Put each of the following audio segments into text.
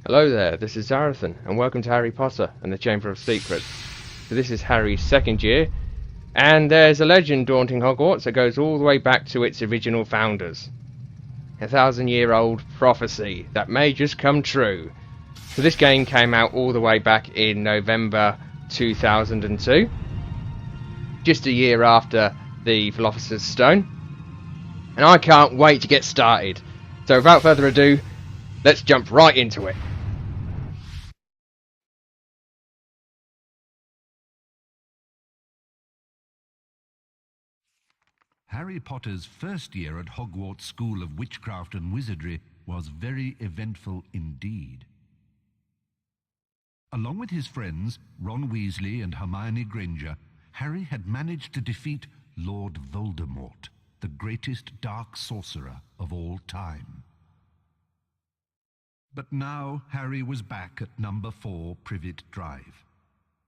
Hello there, this is Zarathan, and welcome to Harry Potter and the Chamber of Secrets. So this is Harry's second year, and there's a legend daunting Hogwarts that goes all the way back to its original founders. A 1,000-year-old prophecy that may just come true. So this game came out all the way back in November 2002, just a year after the Philosopher's Stone, and I can't wait to get started. So without further ado, let's jump right into it. Harry Potter's first year at Hogwarts School of Witchcraft and Wizardry was very eventful indeed. Along with his friends, Ron Weasley and Hermione Granger, Harry had managed to defeat Lord Voldemort, the greatest dark sorcerer of all time. But now Harry was back at number 4 Privet Drive.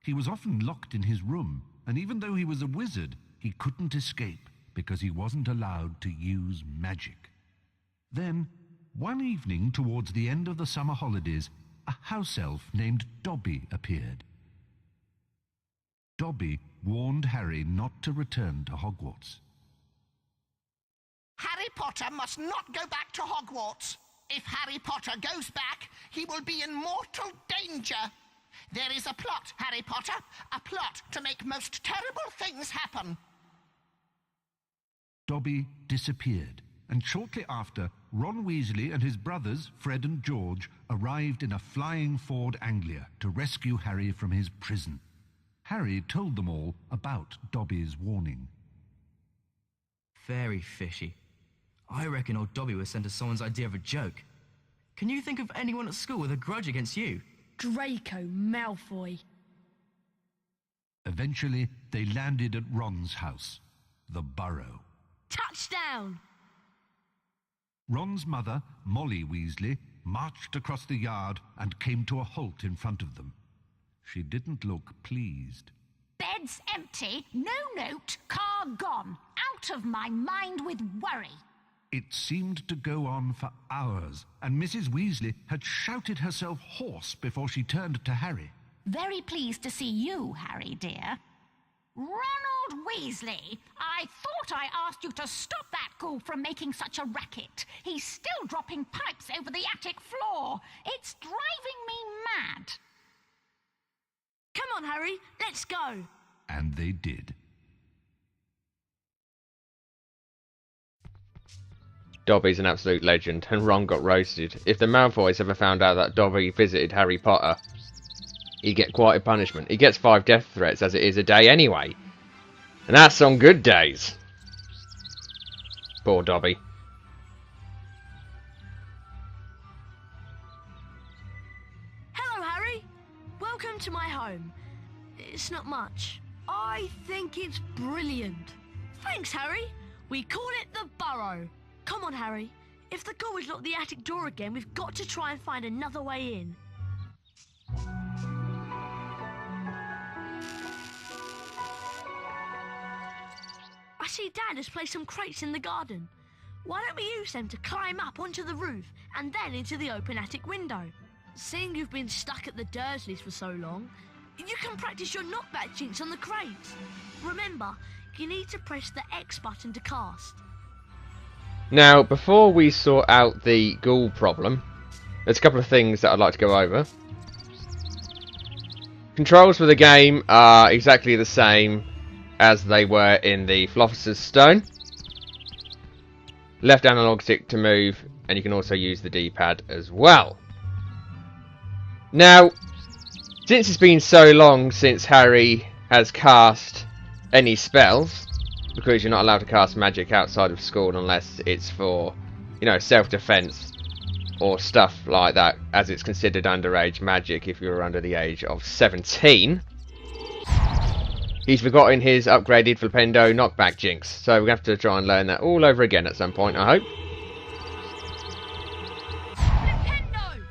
He was often locked in his room, and even though he was a wizard, he couldn't escape because he wasn't allowed to use magic. Then, one evening towards the end of the summer holidays, a house elf named Dobby appeared. Dobby warned Harry not to return to Hogwarts. Harry Potter must not go back to Hogwarts. If Harry Potter goes back, he will be in mortal danger. There is a plot, Harry Potter, a plot to make most terrible things happen. Dobby disappeared, and shortly after, Ron Weasley and his brothers, Fred and George, arrived in a flying Ford Anglia to rescue Harry from his prison. Harry told them all about Dobby's warning. Very fishy. I reckon old Dobby was sent as someone's idea of a joke. Can you think of anyone at school with a grudge against you? Draco Malfoy. Eventually, they landed at Ron's house, the Burrow. Touchdown! Ron's mother, Molly Weasley, marched across the yard and came to a halt in front of them. She didn't look pleased. Bed's empty, no note, car gone. Out of my mind with worry. It seemed to go on for hours, and Mrs. Weasley had shouted herself hoarse before she turned to Harry. Very pleased to see you, Harry dear. Ronald Weasley, I thought I asked you to stop that ghoul from making such a racket. He's still dropping pipes over the attic floor. It's driving me mad. Come on, Harry, let's go. And they did. Dobby's an absolute legend, and Ron got roasted. If the Malfoys ever found out that Dobby visited Harry Potter, he'd get quite a punishment. He gets 5 death threats as it is a day anyway. And that's on good days. Poor Dobby. Hello, Harry. Welcome to my home. It's not much. I think it's brilliant. Thanks, Harry. We call it the Burrow. Come on, Harry. If the ghoul has locked the attic door again, we've got to try and find another way in. I see Dad has placed some crates in the garden. Why don't we use them to climb up onto the roof and then into the open attic window? Seeing you've been stuck at the Dursleys for so long, you can practice your knockback jinx on the crates. Remember, you need to press the X button to cast. Now, before we sort out the ghoul problem, there's a couple of things that I'd like to go over. Controls for the game are exactly the same as they were in the Philosopher's Stone. Left analog stick to move, and you can also use the D-pad as well. Now, since it's been so long since Harry has cast any spells, because you're not allowed to cast magic outside of school unless it's for, you know, self-defense or stuff like that, as it's considered underage magic if you're under the age of 17. He's forgotten his upgraded Flipendo knockback jinx, so we're going to have to try and learn that all over again at some point, I hope. Flipendo!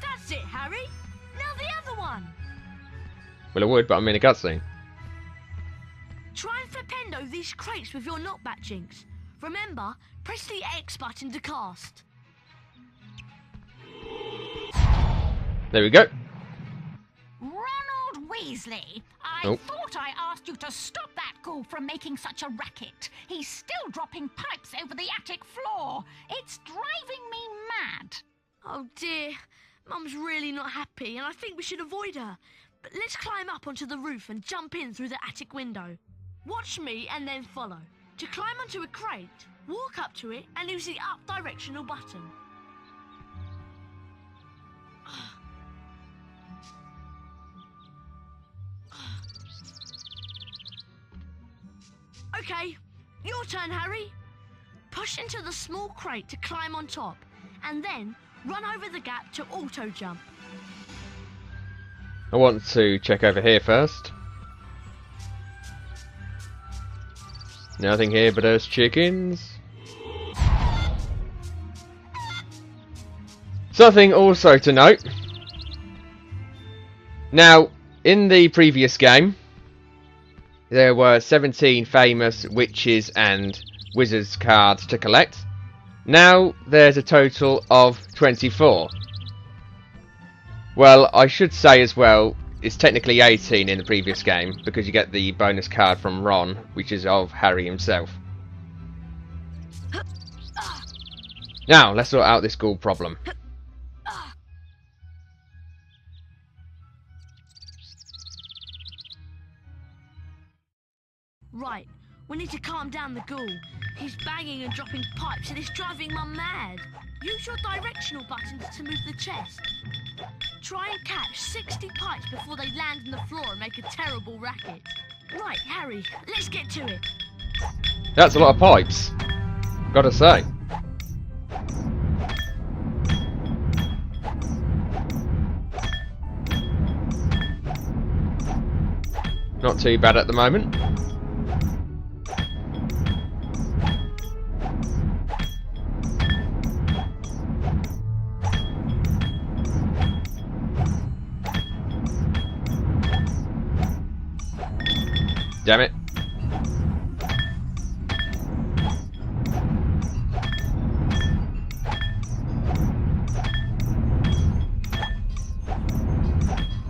That's it, Harry. Now the other one. Well, I would, but I'm in a cutscene. Try and Flipendo these crates with your knockback jinx. Remember, press the X button to cast. There we go. Ronald Weasley, I Nope. thought I asked you to stop that ghoul from making such a racket. He's still dropping pipes over the attic floor. It's driving me mad. Oh dear, Mum's really not happy and I think we should avoid her. But let's climb up onto the roof and jump in through the attic window. Watch me and then follow. To climb onto a crate, walk up to it and use the up directional button. Okay, your turn, Harry. Push into the small crate to climb on top, and then run over the gap to auto-jump. I want to check over here first. Nothing here but those chickens. Something also to note. Now, in the previous game, there were 17 famous witches and wizards cards to collect. Now there's a total of 24. Well, I should say as well, it's technically 18 in the previous game, because you get the bonus card from Ron, which is of Harry himself. Now, let's sort out this ghoul problem. Right, we need to calm down the ghoul. He's banging and dropping pipes and it's driving Mum mad. Use your directional buttons to move the chest. Try and catch 60 pipes before they land on the floor and make a terrible racket. Right, Harry, let's get to it. That's a lot of pipes, gotta say. Not too bad at the moment. Damn it.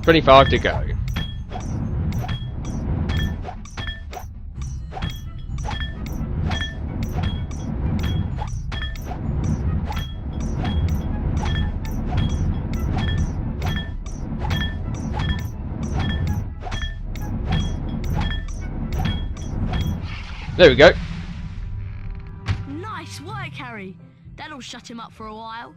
$25 to go. There we go. Nice work, Harry. That'll shut him up for a while.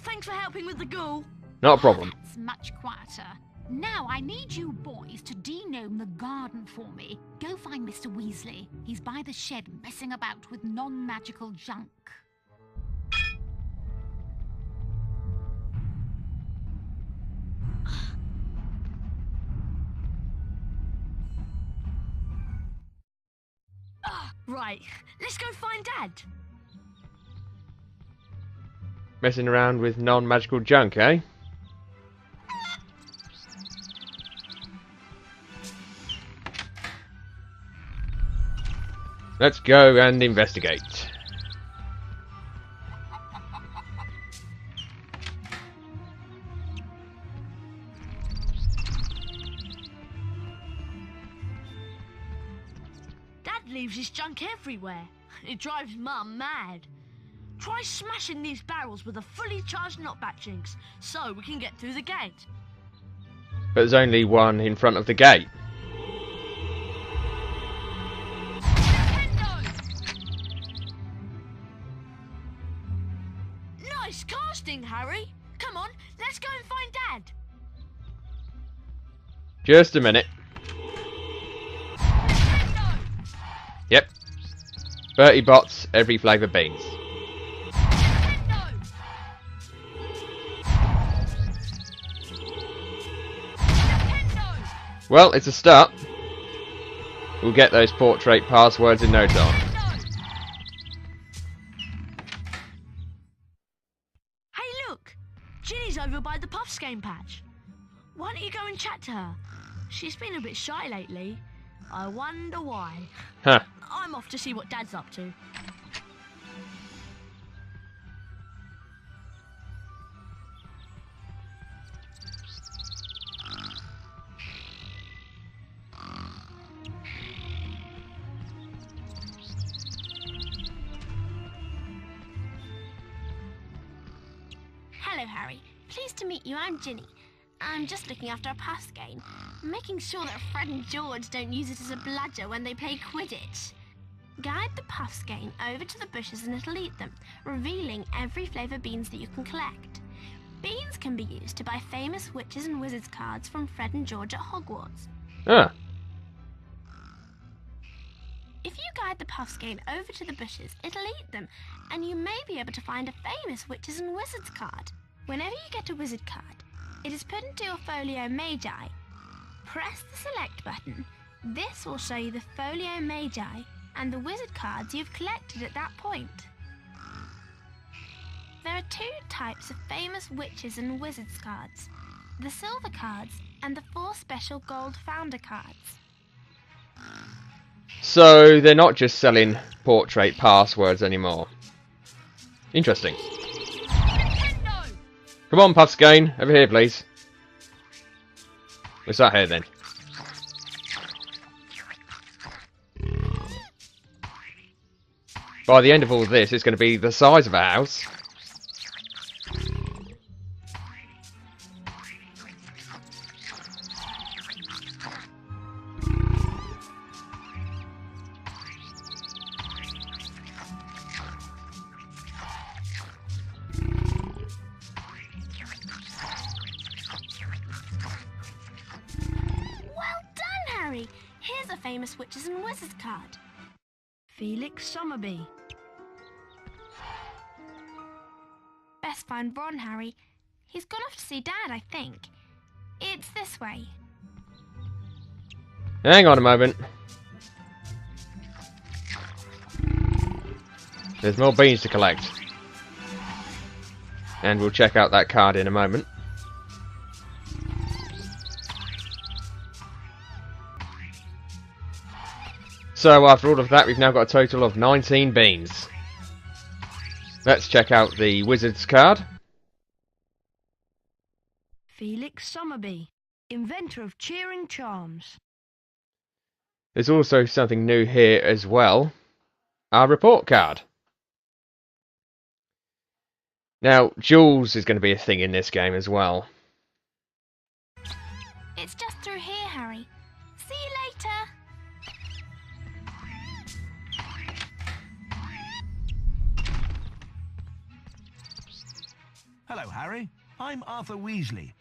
Thanks for helping with the ghoul. Not a problem. That's much quieter. Now I need you boys to denome the garden for me. Go find Mr. Weasley. He's by the shed messing about with non-magical junk. Right, let's go find Dad. Messing around with non-magical junk, eh? Let's go and investigate. Dad leaves his junk everywhere. It drives Mum mad. Try smashing these barrels with a fully charged knockback jinx so we can get through the gate. But there's only one in front of the gate. Nice casting, Harry. Come on, let's go and find Dad. Just a minute. Yep. 30 bots, every flavour beans. Well, it's a start. We'll get those portrait passwords in no time. Hey, look! Ginny's over by the Puffs game patch. Why don't you go and chat to her? She's been a bit shy lately. I wonder why. Huh. I'm off to see what Dad's up to. Hello, Harry. Pleased to meet you. I'm Ginny. I'm just looking after a puffs game, making sure that Fred and George don't use it as a bludger when they play Quidditch. Guide the puffs game over to the bushes and it'll eat them, revealing every flavour beans that you can collect. Beans can be used to buy famous witches and wizards cards from Fred and George at Hogwarts. Ah. If you guide the puffs game over to the bushes, it'll eat them, and you may be able to find a famous witches and wizards card. Whenever you get a wizard card, it is put into your folio magi. Press the select button. This will show you the folio magi and the wizard cards you've collected at that point. There are 2 types of famous witches and wizards cards: the silver cards and the 4 special gold founder cards. So they're not just selling portrait passwords anymore. Interesting. Come on, Puffskein, over here, please. What's that here then? By the end of all this, it's going to be the size of a house. Here's a famous witches and wizards card. Felix Summerby. Best find Ron, Harry. He's gone off to see Dad, I think. It's this way. Hang on a moment. There's more beans to collect. And we'll check out that card in a moment. So after all of that, we've now got a total of 19 beans. Let's check out the wizard's card. Felix Summerby, inventor of cheering charms. There's also something new here as well. Our report card. Now, Jules is going to be a thing in this game as well. It's just through here, Harry. See you later. Hello, Harry. I'm Arthur Weasley.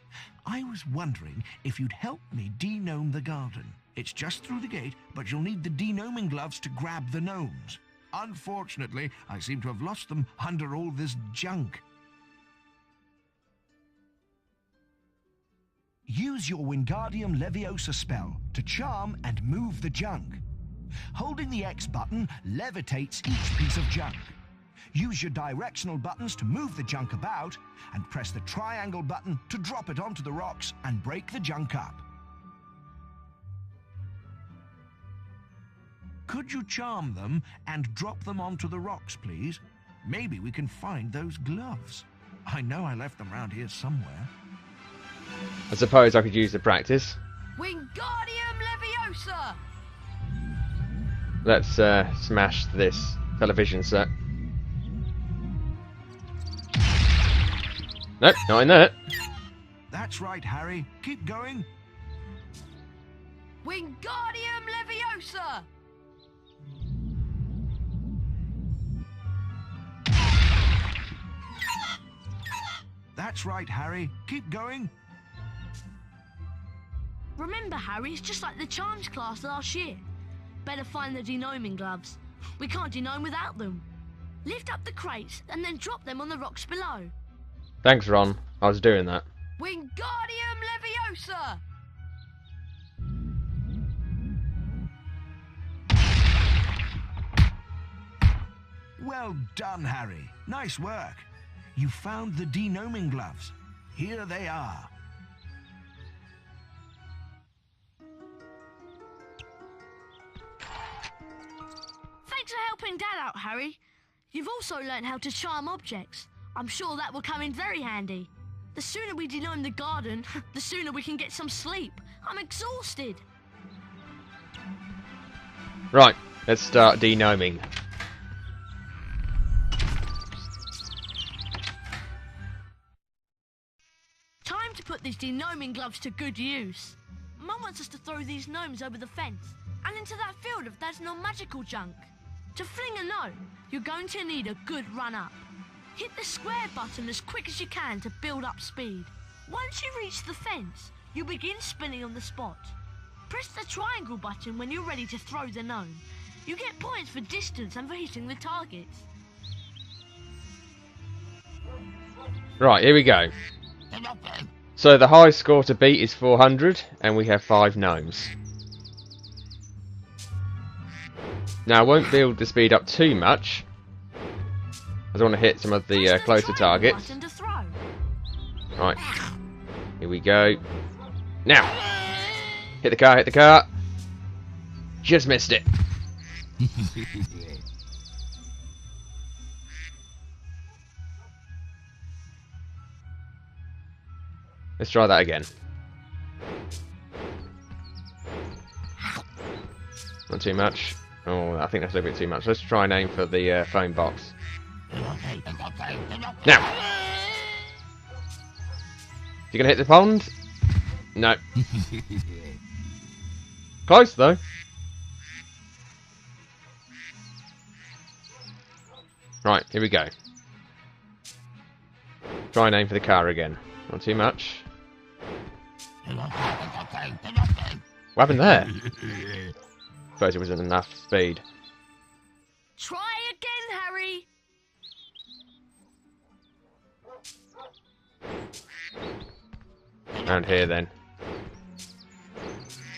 I was wondering if you'd help me de-gnome the garden. It's just through the gate, but you'll need the de-gnoming gloves to grab the gnomes. Unfortunately, I seem to have lost them under all this junk. Use your Wingardium Leviosa spell to charm and move the junk. Holding the X button levitates each piece of junk. Use your directional buttons to move the junk about, and press the triangle button to drop it onto the rocks and break the junk up. Could you charm them and drop them onto the rocks, please? Maybe we can find those gloves. I know I left them around here somewhere. I suppose I could use the practice. Wingardium Leviosa! Let's smash this television set. Nope, not in there. That's right, Harry. Keep going. Wingardium Leviosa! That's right, Harry. Keep going. Remember, Harry, it's just like the charms class last year. Better find the de-gnoming gloves. We can't de-gnome without them. Lift up the crates and then drop them on the rocks below. Thanks, Ron. I was doing that. Wingardium Leviosa! Well done, Harry. Nice work. You found the de-gnoming gloves. Here they are. Thanks for helping Dad out, Harry. You've also learned how to charm objects. I'm sure that will come in very handy. The sooner we de-gnome the garden, the sooner we can get some sleep. I'm exhausted. Right, let's start de-gnoming. put these denoming gloves to good use. Mum wants us to throw these gnomes over the fence and into that field of that's non-magical junk. To fling a gnome, you're going to need a good run-up. Hit the square button as quick as you can to build up speed. Once you reach the fence, you begin spinning on the spot. Press the triangle button when you're ready to throw the gnome. You get points for distance and for hitting the targets. Right, here we go. So the highest score to beat is 400, and we have 5 gnomes. Now I won't build the speed up too much, as I want to hit some of the closer targets. Right, here we go. Now, hit the car, hit the car. Just missed it. Let's try that again. Not too much. Oh, I think that's a bit too much. Let's try and aim for the phone box. Now! You gonna hit the pond? No. Close though. Right, here we go. Try and aim for the car again. Not too much. What happened there? Suppose it wasn't enough speed. Try again, Harry. Around here then.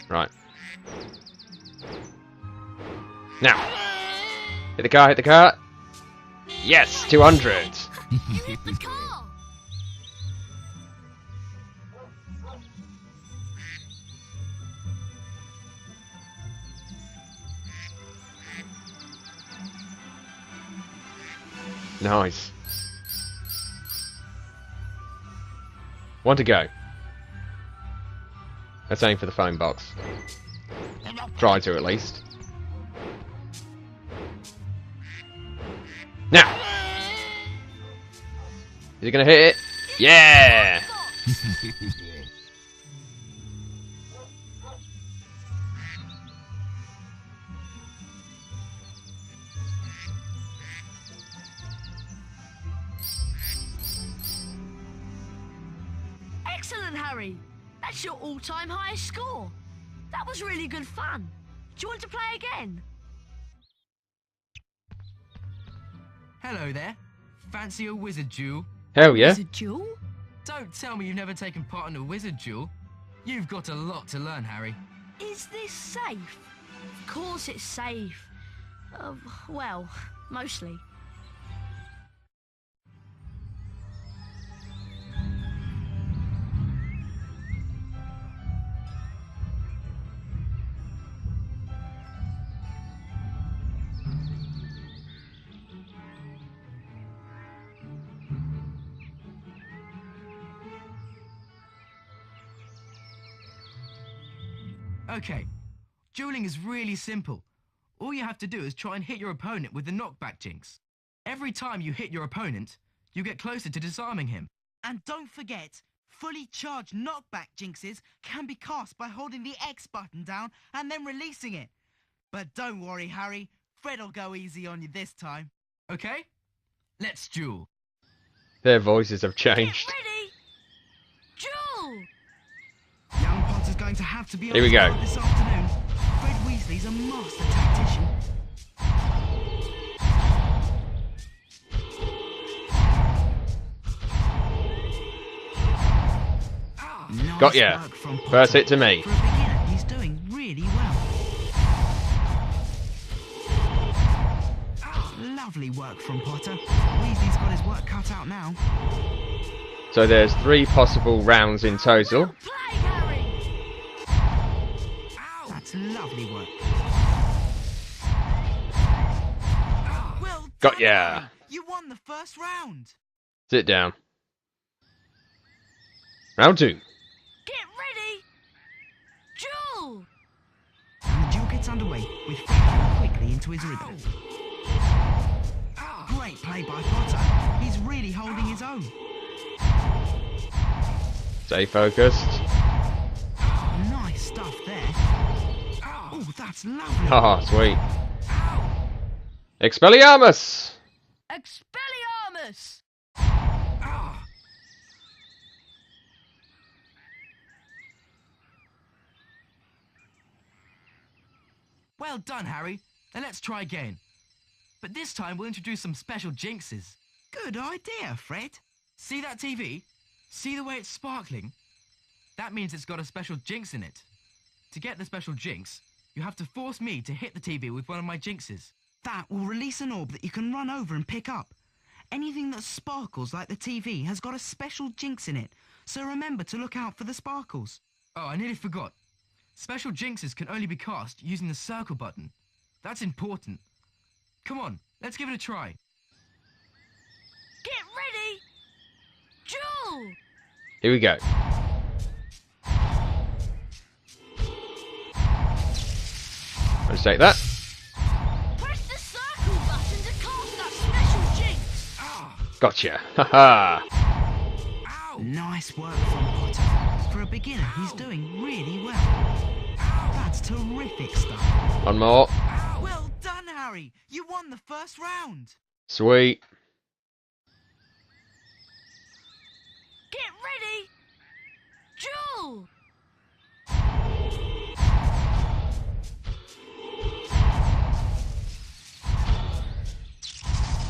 Right. Now. Hit the car, hit the car. Yes, 200. You hit the car. Nice. One to go. Let's aim for the phone box. Try to at least. Now! Is he gonna hit it? Yeah! Excellent, Harry. That's your all-time highest score. That was really good fun. Do you want to play again? Hello there. Fancy a wizard duel? Hell yeah. Is it duel? Don't tell me you've never taken part in a wizard duel. You've got a lot to learn, Harry. Is this safe? Of course it's safe. Well, mostly. Okay, dueling is really simple. All you have to do is try and hit your opponent with the knockback jinx. Every time you hit your opponent, you get closer to disarming him. And don't forget, fully charged knockback jinxes can be cast by holding the X button down and then releasing it. But don't worry, Harry. Fred'll go easy on you this time. Okay? Let's duel. Their voices have changed. Get ready! Duel! Young Potter's going to have to be on Here we go. this afternoon. Fred Weasley's a master tactician. Nice Got ya. work from Potter. First hit to me. For a beginner, he's doing really well. Lovely work from Potter. Weasley's got his work cut out now. So there's 3 possible rounds in total. Play, Harry! That's lovely work. Well Got done, ya. Harry. You won the first round. Sit down. Round 2. Get ready! Duel! And the duel gets underway with Fred going quickly into his rhythm. Great play by Potter. He's really holding his own. Stay focused. Nice stuff there. Oh, that's lovely. Haha, sweet. Expelliarmus! Expelliarmus! Well done, Harry. Now let's try again. But this time we'll introduce some special jinxes. Good idea, Fred. See that TV? See the way it's sparkling? That means it's got a special jinx in it. To get the special jinx, you have to force me to hit the TV with one of my jinxes. That will release an orb that you can run over and pick up. Anything that sparkles like the TV has got a special jinx in it, so remember to look out for the sparkles. Oh, I nearly forgot. Special jinxes can only be cast using the circle button. That's important. Come on, let's give it a try. Get ready! Jewel! Here we go. Let's take that. Press the circle button to cast that special jinx! Gotcha. Haha. Nice work from Potter. For a beginner, he's doing really well. That's terrific stuff. One more. Well done, Harry. You won the first round. Sweet. Get ready! Jewel!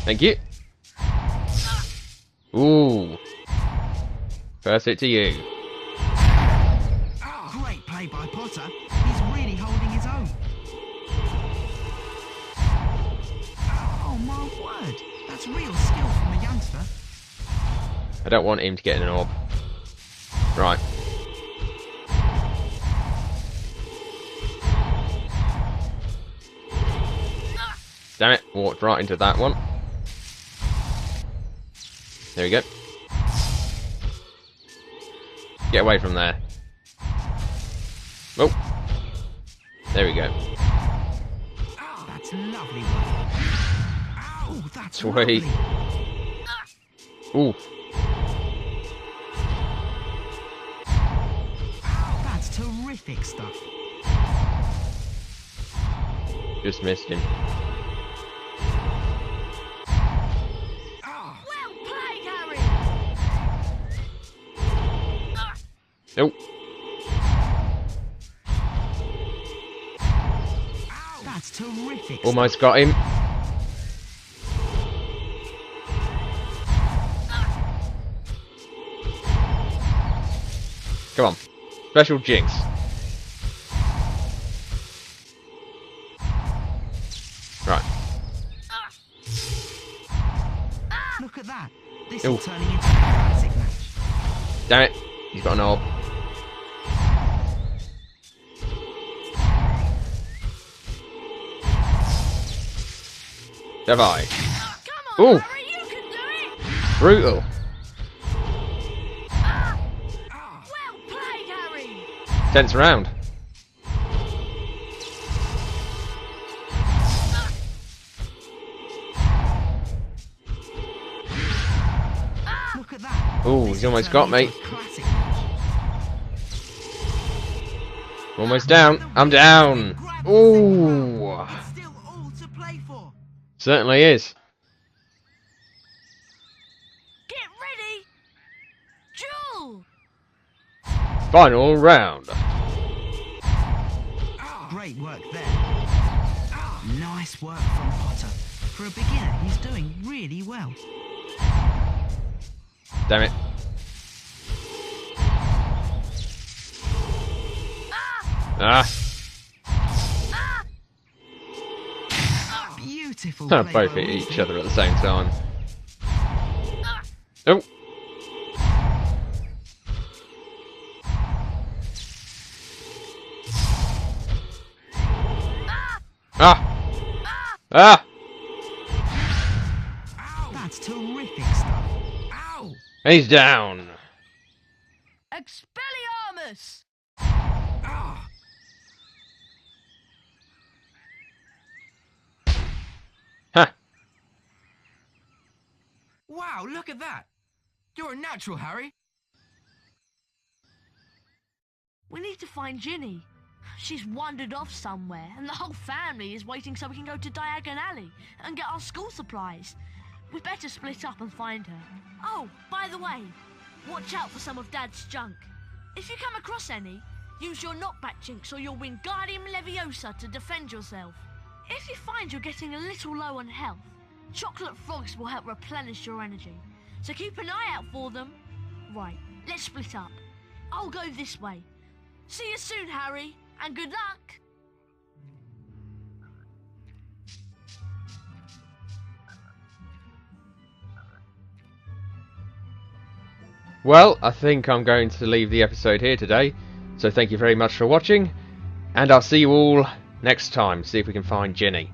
Thank you. Ooh. Pass it to you. Great play by Potter. He's really holding his own. Oh, my word. That's real skill from the youngster. I don't want him to get in an orb. Right. Damn it. Walked right into that one. There we go. Get away from there. Oh. There we go. That's lovely work. Oh, that's Sweet. lovely. Ooh. That's terrific stuff. Just missed him. Well played, Harry! Nope. That's terrific. Almost got him. Come on. Special jinx. Right. Look at that. This Ooh. is turning into a classic match. Damn it. He's got an orb. Have I? Come on, Ooh. Harry, you can do it! Brutal. Well played, Harry! Tense round. Look at that. Ooh, This he's is almost turning got me. into a classic match. Almost down. I'm down. Ooh. It's still all to play for. Certainly is. Get ready! Jewel! Final round. Great work there. Nice work from Potter. For a beginner, he's doing really well. Damn it. Ah. Beautiful. Both play by hit each Weasley. other at the same time. Oh. Ah. Ah. That's terrific stuff. Ow! He's down. Expelliarmus! Ah! Ha. Wow, look at that! You're a natural, Harry. We need to find Ginny. She's wandered off somewhere, and the whole family is waiting so we can go to Diagon Alley and get our school supplies. We'd better split up and find her. Oh, by the way, watch out for some of Dad's junk. If you come across any, use your knockback jinx or you'll win Guardium Leviosa to defend yourself. If you find you're getting a little low on health, chocolate frogs will help replenish your energy. So keep an eye out for them. Right, let's split up. I'll go this way. See you soon, Harry, and good luck. Well, I think I'm going to leave the episode here today. So thank you very much for watching, and I'll see you all next time. See if we can find Ginny.